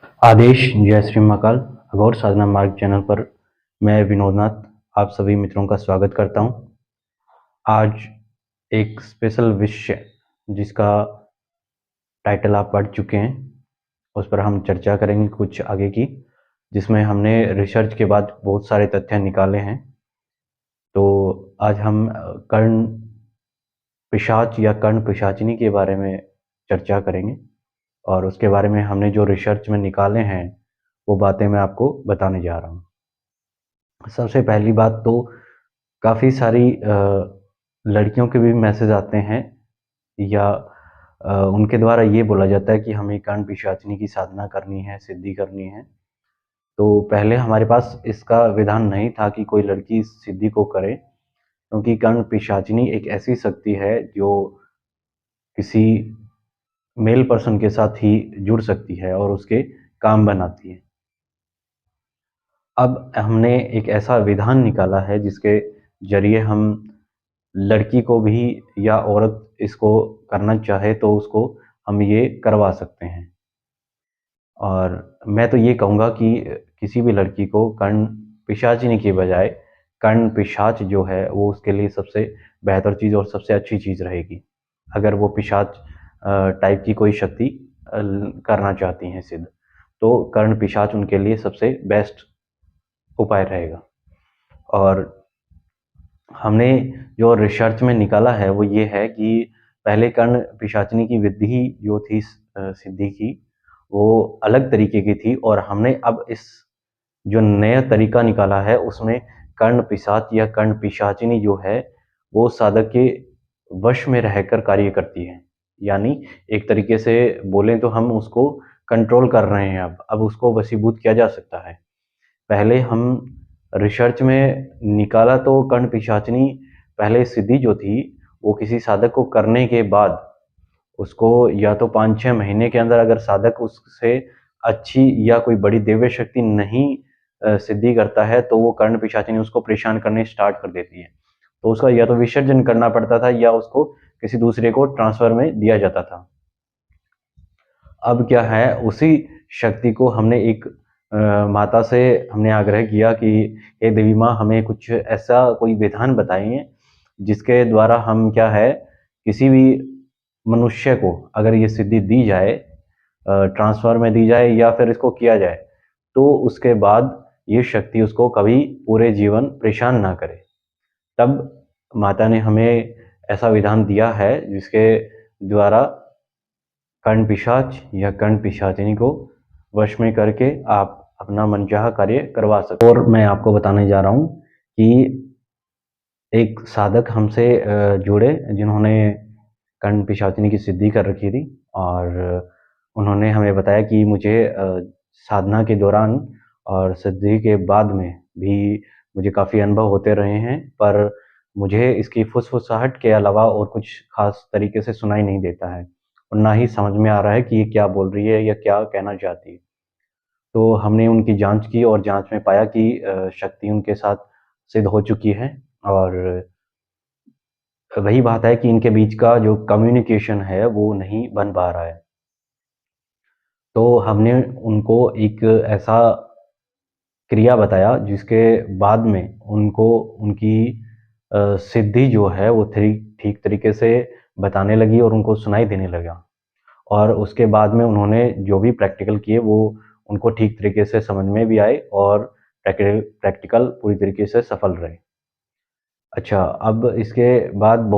आदेश जय श्री महाकाल अघोर साधना मार्ग चैनल पर मैं विनोदनाथ आप सभी मित्रों का स्वागत करता हूं। आज एक स्पेशल विषय जिसका टाइटल आप पढ़ चुके हैं उस पर हम चर्चा करेंगे कुछ आगे की, जिसमें हमने रिसर्च के बाद बहुत सारे तथ्य निकाले हैं। तो आज हम कर्ण पिशाच या कर्ण पिशाचिनी के बारे में चर्चा करेंगे और उसके बारे में हमने जो रिसर्च में निकाले हैं वो बातें मैं आपको बताने जा रहा हूँ। सबसे पहली बात तो काफ़ी सारी लड़कियों के भी मैसेज आते हैं या उनके द्वारा ये बोला जाता है कि हमें कर्ण पिशाचिनी की साधना करनी है, सिद्धि करनी है। तो पहले हमारे पास इसका विधान नहीं था कि कोई लड़की इस सिद्धि को करे, क्योंकि कर्ण पिशाचिनी एक ऐसी शक्ति है जो किसी मेल पर्सन के साथ ही जुड़ सकती है और उसके काम बनाती है। अब हमने एक ऐसा विधान निकाला है जिसके ज़रिए हम लड़की को भी या औरत इसको करना चाहे तो उसको हम ये करवा सकते हैं। और मैं तो ये कहूँगा कि किसी भी लड़की को कर्ण पिशाचिनी के बजाय कर्ण पिशाच जो है वो उसके लिए सबसे बेहतर चीज़ और सबसे अच्छी चीज़ रहेगी। अगर वो पिशाच टाइप की कोई शक्ति करना चाहती हैं सिद्ध, तो कर्ण पिशाच उनके लिए सबसे बेस्ट उपाय रहेगा। और हमने जो रिसर्च में निकाला है वो ये है कि पहले कर्ण पिशाचिनी की विधि जो थी सिद्धि की, वो अलग तरीके की थी और हमने अब इस जो नया तरीका निकाला है उसमें कर्ण पिशाच या कर्ण पिशाचिनी जो है वो साधक के वश में रहकर कार्य करती है। यानी एक तरीके से बोलें तो हम उसको कंट्रोल कर रहे हैं, अब उसको वशीभूत किया जा सकता है। पहले हम रिसर्च में निकाला तो कर्ण पिशाचिनी पहले सिद्धि जो थी वो किसी साधक को करने के बाद उसको या तो 5-6 महीने के अंदर अगर साधक उससे अच्छी या कोई बड़ी दिव्य शक्ति नहीं सिद्धि करता है तो वो कर्ण पिशाचिनी उसको परेशान करने स्टार्ट कर देती है। तो उसका या तो विसर्जन करना पड़ता था या उसको किसी दूसरे को ट्रांसफर में दिया जाता था। अब क्या है, उसी शक्ति को हमने एक माता से हमने आग्रह किया कि हे देवी माँ हमें कुछ ऐसा कोई विधान बताइए जिसके द्वारा हम क्या है किसी भी मनुष्य को अगर ये सिद्धि दी जाए, ट्रांसफर में दी जाए या फिर इसको किया जाए, तो उसके बाद ये शक्ति उसको कभी पूरे जीवन परेशान ना करे। तब माता ने हमें ऐसा विधान दिया है जिसके द्वारा कर्ण पिशाच या कर्ण पिशाचिनी को वश में करके आप अपना मनचाहा कार्य करवा सकते हैं। और मैं आपको बताने जा रहा हूँ कि एक साधक हमसे जुड़े जिन्होंने कर्ण पिशाचिनी की सिद्धि कर रखी थी और उन्होंने हमें बताया कि मुझे साधना के दौरान और सिद्धि के बाद में भी मुझे काफ़ी अनुभव होते रहे हैं, पर मुझे इसकी फुसफुसाहट के अलावा और कुछ खास तरीके से सुनाई नहीं देता है और ना ही समझ में आ रहा है कि ये क्या बोल रही है या क्या कहना चाहती है। तो हमने उनकी जांच की और जांच में पाया कि शक्ति उनके साथ सिद्ध हो चुकी है और वही बात है कि इनके बीच का जो कम्युनिकेशन है वो नहीं बन पा रहा है। तो हमने उनको एक ऐसा क्रिया बताया जिसके बाद में उनको उनकी सिद्धि जो है वो ठीक तरीके से बताने लगी और उनको सुनाई देने लगा। और उसके बाद में उन्होंने जो भी प्रैक्टिकल किए वो उनको ठीक तरीके से समझ में भी आए और प्रैक्टिकल पूरी तरीके से सफल रहे। अच्छा, अब इसके बाद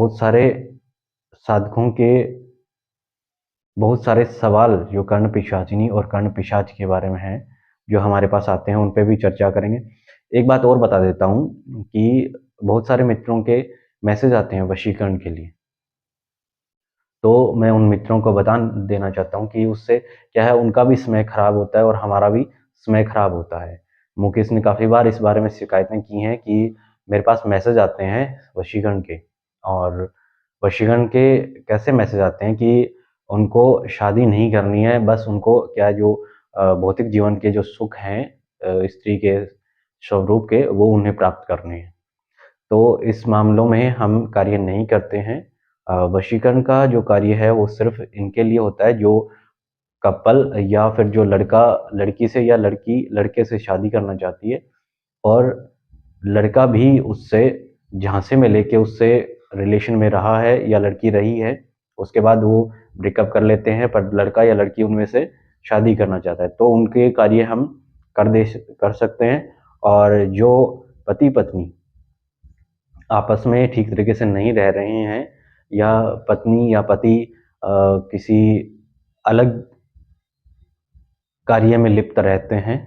साधकों के बहुत सारे सवाल जो कर्ण पिशाचिनी और कर्ण पिशाच के बारे में हैं, जो हमारे पास आते हैं, उन पे भी चर्चा करेंगे। एक बात और बता देता हूँ कि बहुत सारे मित्रों के मैसेज आते हैं वशीकरण के लिए। तो मैं उन मित्रों को बता देना चाहता हूँ कि उससे क्या है उनका भी समय खराब होता है और हमारा भी समय खराब होता है। मुकेश ने काफ़ी बार इस बारे में शिकायतें की हैं कि मेरे पास मैसेज आते हैं वशीकरण के, और वशीकरण के कैसे मैसेज आते हैं कि उनको शादी नहीं करनी है, बस उनको क्या जो भौतिक जीवन के जो सुख हैं स्त्री के स्वरूप के वो उन्हें प्राप्त करने हैं। तो इस मामलों में हम कार्य नहीं करते हैं। वशीकरण का जो कार्य है वो सिर्फ़ इनके लिए होता है जो कपल या फिर जो लड़का लड़की से या लड़की लड़के से शादी करना चाहती है और लड़का भी उससे झांसे में लेके उससे रिलेशन में रहा है या लड़की रही है, उसके बाद वो ब्रेकअप कर लेते हैं, पर लड़का या लड़की उनमें से शादी करना चाहता है, तो उनके कार्य हम कर सकते हैं। और जो पति पत्नी आपस में ठीक तरीके से नहीं रह रहे हैं या पत्नी या पति किसी अलग कार्य में लिप्त रहते हैं,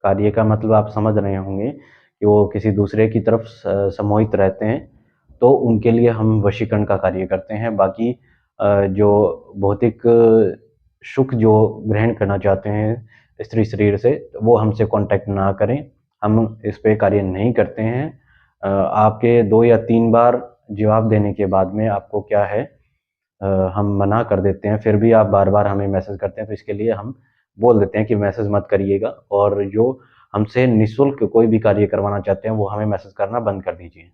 कार्य का मतलब आप समझ रहे होंगे कि वो किसी दूसरे की तरफ सम्मोहित रहते हैं, तो उनके लिए हम वशीकरण का कार्य करते हैं। बाकी जो भौतिक सुख जो ग्रहण करना चाहते हैं स्त्री शरीर से, वो हमसे कांटेक्ट ना करें, हम इस पे कार्य नहीं करते हैं। आपके 2 या 3 बार जवाब देने के बाद में आपको क्या है, हम मना कर देते हैं, फिर भी आप बार-बार हमें मैसेज करते हैं, तो इसके लिए हम बोल देते हैं कि मैसेज मत करिएगा और जो हमसे निःशुल्क कोई भी कार्य करवाना चाहते हैं, वो हमें मैसेज करना बंद कर दीजिए।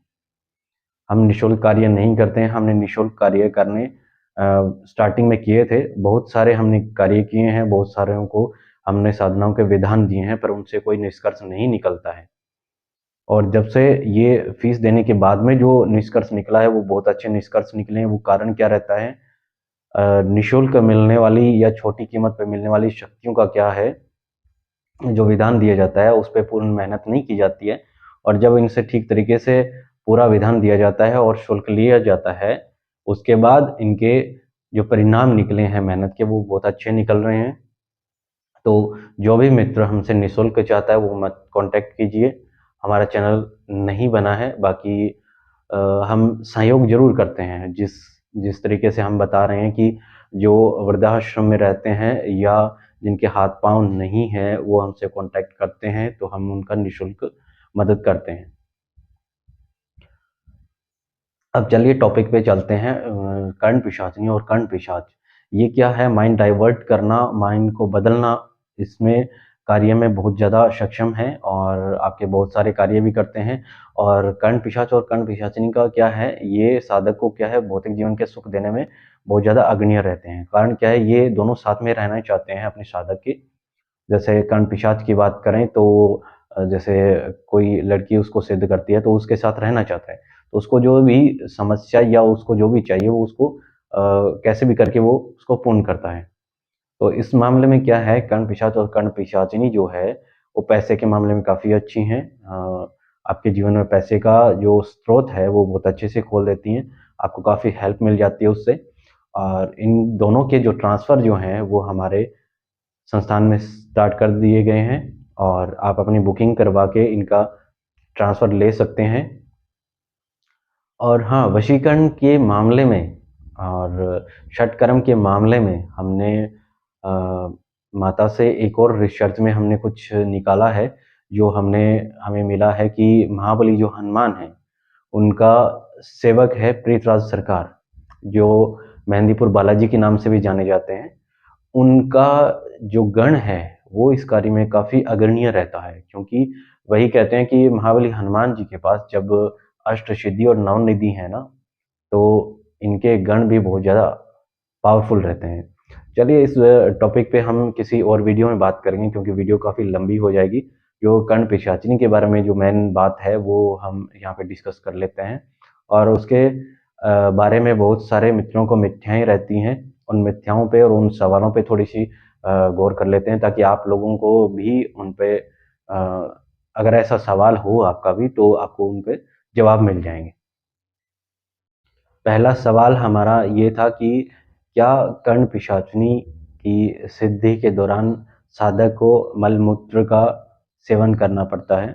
हम निःशुल्क कार्य नहीं करते हैं, हमने निःशुल्क कार्य करने स्टार्टिंग में किए थे, बहुत सारे हमने कार्य किए हैं, बहुत सारों को हमने साधनाओं के विधान दिए हैं, पर उनसे कोई निष्कर्ष नहीं निकलता है। और जब से ये फीस देने के बाद में जो निष्कर्ष निकला है, वो बहुत अच्छे निष्कर्ष निकले हैं। वो कारण क्या रहता है, निःशुल्क मिलने वाली या छोटी कीमत पे मिलने वाली शक्तियों का क्या है, जो विधान दिया जाता है उस पे पूर्ण मेहनत नहीं की जाती है, और जब इनसे ठीक तरीके से पूरा विधान दिया जाता है और शुल्क लिया जाता है, उसके बाद इनके जो परिणाम निकले हैं मेहनत के, वो बहुत अच्छे निकल रहे हैं। तो जो भी मित्र हमसे निःशुल्क चाहता है वो मत कॉन्टैक्ट कीजिए। हमारा चैनल नहीं बना है, बाकी हम सहयोग ज़रूर करते हैं। जिस जिस तरीके से हम बता रहे हैं कि जो वृद्धाश्रम में रहते हैं या जिनके हाथ-पाँव नहीं हैं, वो हमसे कॉन्टैक्ट करते हैं, तो हम उनका निःशुल्क मदद करते हैं। अब चलिए टॉपिक पे चलते हैं, कर्ण पिशाचिनी और कर्ण पिशाच। ये क्या है? माइंड डाइवर्ट करना, माइंड को बदलना, इसमें कार्य में बहुत ज़्यादा सक्षम है और आपके बहुत सारे कार्य भी करते हैं। और कर्ण पिशाच और कर्ण पिशाचिनी का क्या है, ये साधक को क्या है, भौतिक जीवन के सुख देने में बहुत ज़्यादा अग्रणीय रहते हैं। कारण क्या है, ये दोनों साथ में रहना चाहते हैं अपने साधक के। जैसे कर्ण पिशाच की बात करें तो जैसे कोई लड़की उसको सिद्ध करती है तो उसके साथ रहना चाहता है, तो उसको जो भी समस्या या उसको जो भी चाहिए वो उसको कैसे भी करके वो उसको पूर्ण करता है। तो इस मामले में क्या है, कर्ण पिशाच और कर्ण पिशाचिनी जो है वो पैसे के मामले में काफ़ी अच्छी हैं। आपके जीवन में पैसे का जो स्रोत है वो बहुत अच्छे से खोल देती हैं, आपको काफ़ी हेल्प मिल जाती है उससे। और इन दोनों के जो ट्रांसफ़र जो हैं वो हमारे संस्थान में स्टार्ट कर दिए गए हैं और आप अपनी बुकिंग करवा के इनका ट्रांसफ़र ले सकते हैं। और हाँ, वशीकरण के मामले में और षटकर्म के मामले में हमने माता से एक और रिसर्च में हमने कुछ निकाला है, जो हमें मिला है कि महाबली जो हनुमान हैं, उनका सेवक है प्रीतराज सरकार, जो मेहंदीपुर बालाजी के नाम से भी जाने जाते हैं। उनका जो गण है, वो इस कार्य में काफ़ी अग्रणीय रहता है, क्योंकि वही कहते हैं कि महाबली हनुमान जी के पास जब अष्टसिद्धि और नवनिधि है ना, तो इनके गण भी बहुत ज़्यादा पावरफुल रहते हैं। चलिए इस टॉपिक पे हम किसी और वीडियो में बात करेंगे, क्योंकि वीडियो काफ़ी लंबी हो जाएगी। जो कर्ण पिशाचिनी के बारे में जो मेन बात है, वो हम यहाँ पे डिस्कस कर लेते हैं और उसके बारे में बहुत सारे मित्रों को मिथ्याएँ रहती हैं। उन मिथ्याओं पे और उन सवालों पे थोड़ी-सी गौर कर लेते हैं, ताकि आप लोगों को भी उन पे अगर ऐसा सवाल हो आपका भी, तो आपको उन पे जवाब मिल जाएँगे। पहला सवाल हमारा ये था कि क्या कर्ण पिशाचिनी की सिद्धि के दौरान साधक को मल-मूत्र का सेवन करना पड़ता है?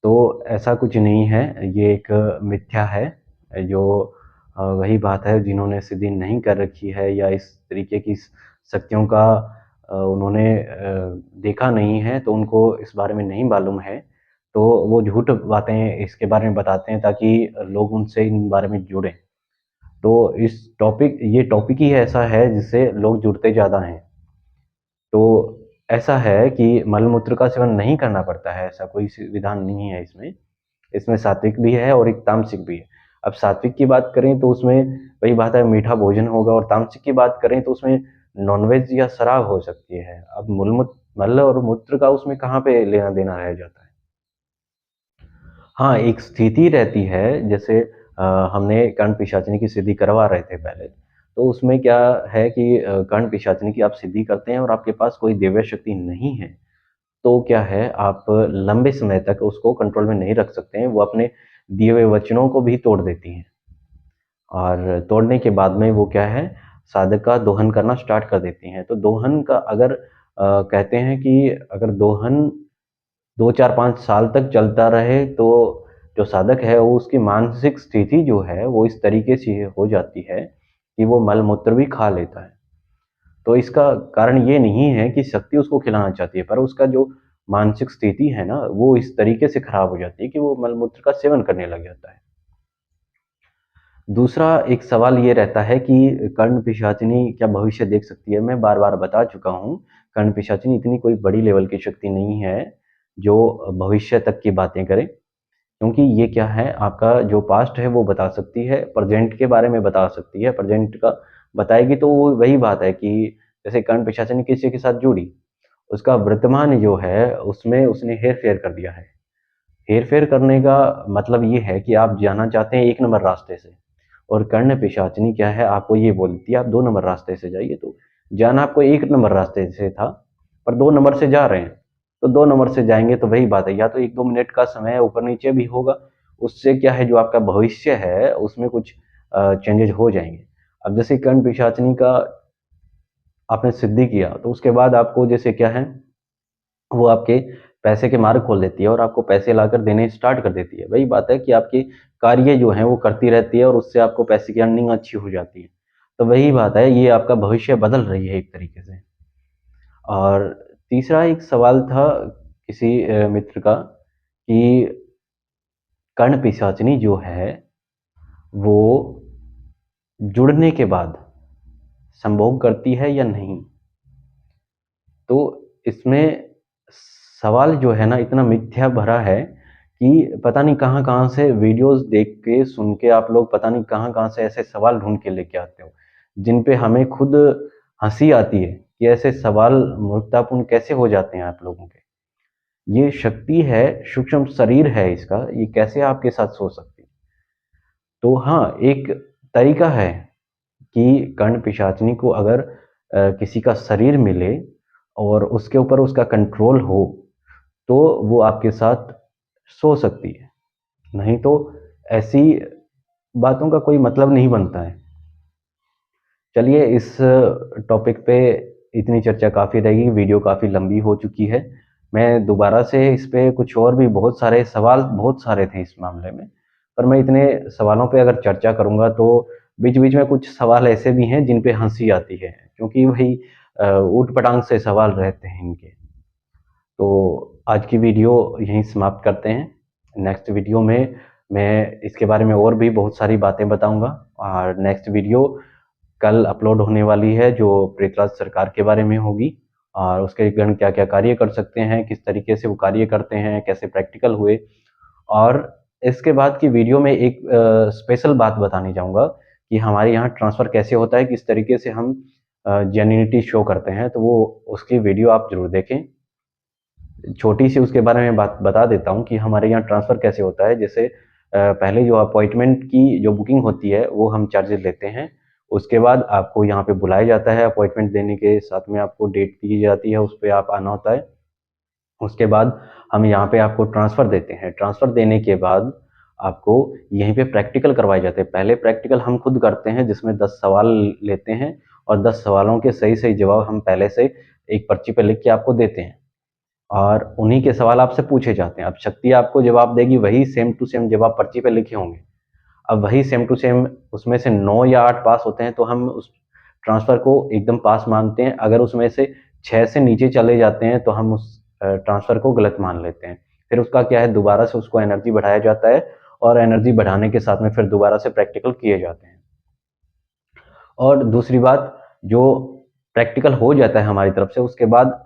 तो ऐसा कुछ नहीं है, ये एक मिथ्या है। जो वही बात है, जिन्होंने सिद्धि नहीं कर रखी है या इस तरीके की शक्तियों का उन्होंने देखा नहीं है, तो उनको इस बारे में नहीं मालूम है, तो वो झूठ बातें इसके बारे में बताते हैं ताकि लोग उनसे इन बारे में जुड़ें। तो ये टॉपिक ही ऐसा है जिससे लोग जुड़ते ज़्यादा हैं। तो ऐसा है कि मल-मूत्र का सेवन नहीं करना पड़ता है, ऐसा कोई विधान नहीं है इसमें। इसमें सात्विक भी है और एक तामसिक भी है। अब सात्विक की बात करें तो उसमें वही बात है, मीठा भोजन होगा, और तामसिक की बात करें तो उसमें नॉनवेज या शराब हो सकती है। अब मल और मूत्र का उसमें कहाँ पे लेना देना रह जाता है। हाँ, एक स्थिति रहती है, जैसे हमने कर्ण पिशाचिनी की सिद्धि करवा रहे थे पहले, तो उसमें क्या है कि कर्ण पिशाचिनी की आप सिद्धि करते हैं और आपके पास कोई दिव्य शक्ति नहीं है, तो क्या है, आप लंबे समय तक उसको कंट्रोल में नहीं रख सकते हैं, वो अपने दिए हुए वचनों को भी तोड़ देती हैं। और तोड़ने के बाद में वो क्या है, साधक का दोहन करना स्टार्ट कर देती हैं। तो दोहन का अगर कहते हैं कि अगर दोहन 2, 4, 5 साल तक चलता रहे, तो जो साधक है वो उसकी मानसिक स्थिति जो है वो इस तरीके से हो जाती है कि वो मल-मूत्र भी खा लेता है। तो इसका कारण ये नहीं है कि शक्ति उसको खिलाना चाहती है, पर उसका जो मानसिक स्थिति है ना, वो इस तरीके से खराब हो जाती है कि वो मल-मूत्र का सेवन करने लग जाता है। दूसरा एक सवाल ये रहता है कि कर्ण पिशाचिनी क्या भविष्य देख सकती है? मैं बार-बार बता चुका हूँ, कर्ण पिशाचिनी इतनी कोई बड़ी लेवल की शक्ति नहीं है, जो भविष्य तक की बातें करे। क्योंकि ये क्या है, आपका जो पास्ट है वो बता सकती है, प्रेजेंट के बारे में बता सकती है। प्रेजेंट का बताएगी तो वो वही बात है कि जैसे कर्ण पिशाचिनी किसी के साथ जुड़ी, उसका वर्तमान जो है उसमें उसने हेर-फेर कर दिया है। हेर-फेर करने का मतलब ये है कि आप जाना चाहते हैं 1 नंबर रास्ते से, और कर्ण पिशाचिनी क्या है, आपको ये बोलती है आप 2 नंबर रास्ते से जाइए। तो जाना आपको 1 नंबर रास्ते से था, पर 2 नंबर से जा रहे हैं, तो 2 नंबर से जाएँगे तो वही बात है, या तो 1-2 मिनट का समय ऊपर-नीचे भी होगा, उससे क्या है, जो आपका भविष्य है उसमें कुछ चेंजेज़ हो जाएँगे। अब जैसे कर्ण पिशाचिनी का आपने सिद्धि किया, तो उसके बाद आपको जैसे क्या है, वो आपके पैसे के मार्ग खोल देती है और आपको पैसे लाकर देने स्टार्ट कर देती है। वही बात है कि आपकी कार्य जो हैं वो करती रहती है और उससे आपको पैसे की अर्निंग अच्छी हो जाती है। तो वही बात है, ये आपका भविष्य बदल रही है एक तरीके से। और तीसरा एक सवाल था किसी मित्र का कि कर्ण पिशाचिनी जो है, वो जुड़ने के बाद संभोग करती है या नहीं? तो इसमें सवाल जो है ना इतना मिथ्या भरा है कि पता नहीं कहाँ-कहाँ से वीडियोज़ देख के, सुन के आप लोग पता नहीं कहाँ-कहाँ से ऐसे सवाल ढूँढ के लेके आते हो, जिन पे हमें खुद हँसी आती है कि ऐसे सवाल मूर्खतापूर्ण कैसे हो जाते हैं आप लोगों के। ये शक्ति है, सूक्ष्म शरीर है इसका, ये कैसे आपके साथ सो सकती है? तो हाँ, एक तरीका है कि कर्ण पिशाचिनी को अगर किसी का शरीर मिले और उसके ऊपर उसका कंट्रोल हो, तो वो आपके साथ सो सकती है। नहीं तो ऐसी बातों का कोई मतलब नहीं बनता है। चलिए, इस टॉपिक पे इतनी चर्चा काफ़ी रहेगी, वीडियो काफ़ी लंबी हो चुकी है। मैं दोबारा से इस पे कुछ और भी बहुत सारे सवाल बहुत सारे थे इस मामले में, पर मैं इतने सवालों पे अगर चर्चा करूँगा तो बीच-बीच में कुछ सवाल ऐसे भी हैं जिन पे हँसी आती है, क्योंकि वही ऊट-पटांग से सवाल रहते हैं इनके। तो आज की वीडियो यहीं समाप्त करते हैं। नेक्स्ट वीडियो में मैं इसके बारे में और भी बहुत सारी बातें बताऊँगा, और नेक्स्ट वीडियो कल अपलोड होने वाली है जो पृथ्वीराज सरकार के बारे में होगी, और उसके गण क्या-क्या कार्य कर सकते हैं, किस तरीके से वो कार्य करते हैं, कैसे प्रैक्टिकल हुए। और इसके बाद की वीडियो में एक स्पेशल बात बताने जाऊँगा कि हमारे यहाँ ट्रांसफ़र कैसे होता है, किस तरीके से हम जेन्युइनिटी शो करते हैं, तो वो उसकी वीडियो आप ज़रूर देखें। छोटी सी उसके बारे में बात बता देता हूँ कि हमारे यहाँ ट्रांसफ़र कैसे होता है। जैसे पहले जो अपॉइंटमेंट की जो बुकिंग होती है वो हम चार्जेज़ लेते हैं। उसके बाद आपको यहाँ पे बुलाया जाता है, अपॉइंटमेंट देने के साथ में आपको डेट दी जाती है, उस पे आप आना होता है। उसके बाद हम यहाँ पे आपको ट्रांसफ़र देते हैं। ट्रांसफ़र देने के बाद आपको यहीं पे प्रैक्टिकल करवाए जाते हैं। पहले प्रैक्टिकल हम खुद करते हैं, जिसमें 10 सवाल लेते हैं और 10 सवालों के सही-सही जवाब हम पहले से एक पर्ची पे लिख के आपको देते हैं। और उन्हीं के सवाल आपसे पूछे जाते हैं। अब शक्ति आपको जवाब देगी, वही सेम टू सेम जवाब पर्ची पे लिखे होंगे। अब वही सेम टू सेम उसमें से 9 या 8 पास होते हैं तो हम उस ट्रांसफ़र को एकदम पास मानते हैं। अगर उसमें से 6 से नीचे चले जाते हैं तो हम उस ट्रांसफ़र को गलत मान लेते हैं। फिर उसका क्या है, दोबारा से उसको एनर्जी बढ़ाया जाता है, और एनर्जी बढ़ाने के साथ में फिर दोबारा से प्रैक्टिकल किए जाते हैं। और दूसरी बात, जो प्रैक्टिकल हो जाता है हमारी तरफ से, उसके बाद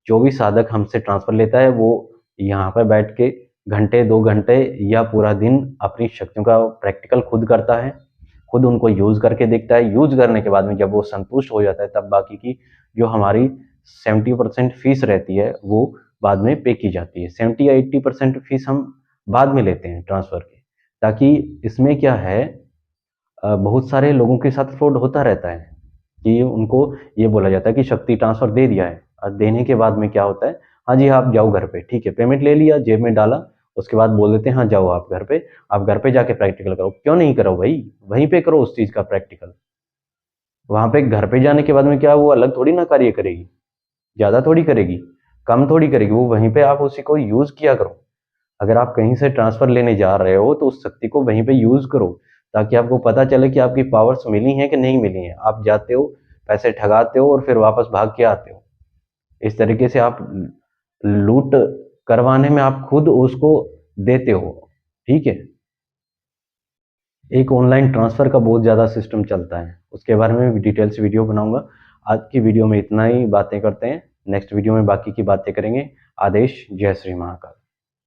जो भी साधक हमसे ट्रांसफ़र लेता है वो यहाँ पर बैठ के घंटे 2 घंटे या पूरा दिन अपनी शक्तियों का प्रैक्टिकल खुद करता है। खुद उनको यूज़ करके देखता है। यूज़ करने के बाद में जब वो संतुष्ट हो जाता है तब बाकी की जो हमारी 70% फीस रहती है वो बाद में पे की जाती है। 70 या 80% फीस हम बाद में लेते हैं ट्रांसफ़र की, ताकि इसमें क्या है, बहुत सारे लोगों के साथ फ्रॉड होता रहता है कि उनको ये बोला जाता है कि शक्ति ट्रांसफ़र दे दिया है, और देने के बाद में क्या होता है, हाँ जी, आप जाओ घर पे, ठीक है, पेमेंट ले लिया, जेब में डाला, उसके बाद बोल देते हैं हाँ जाओ आप घर पे, आप घर पे जाके प्रैक्टिकल करो। क्यों नहीं करो भाई, वहीं पे करो उस चीज़ का प्रैक्टिकल। वहाँ पे घर पे जाने के बाद में क्या वो अलग थोड़ी ना कार्य करेगी, ज़्यादा थोड़ी करेगी, कम थोड़ी करेगी, वो वहीं पे आप उसी को यूज़ किया करो। अगर आप कहीं से ट्रांसफ़र लेने जा रहे हो तो उस शक्ति को वहीं पे यूज़ करो, ताकि आपको पता चले कि आपकी पावर्स मिली हैं कि नहीं मिली हैं। आप जाते हो, पैसे ठगाते हो और फिर वापस भाग के आते हो। इस तरीके से आप लूट करवाने में आप खुद उसको देते हो, ठीक है? एक ऑनलाइन ट्रांसफ़र का बहुत ज़्यादा सिस्टम चलता है, उसके बारे में भी डिटेल से वीडियो बनाऊँगा। आज की वीडियो में इतना ही बातें करते हैं, नेक्स्ट वीडियो में बाकी की बातें करेंगे। आदेश, जय श्री महाकाल।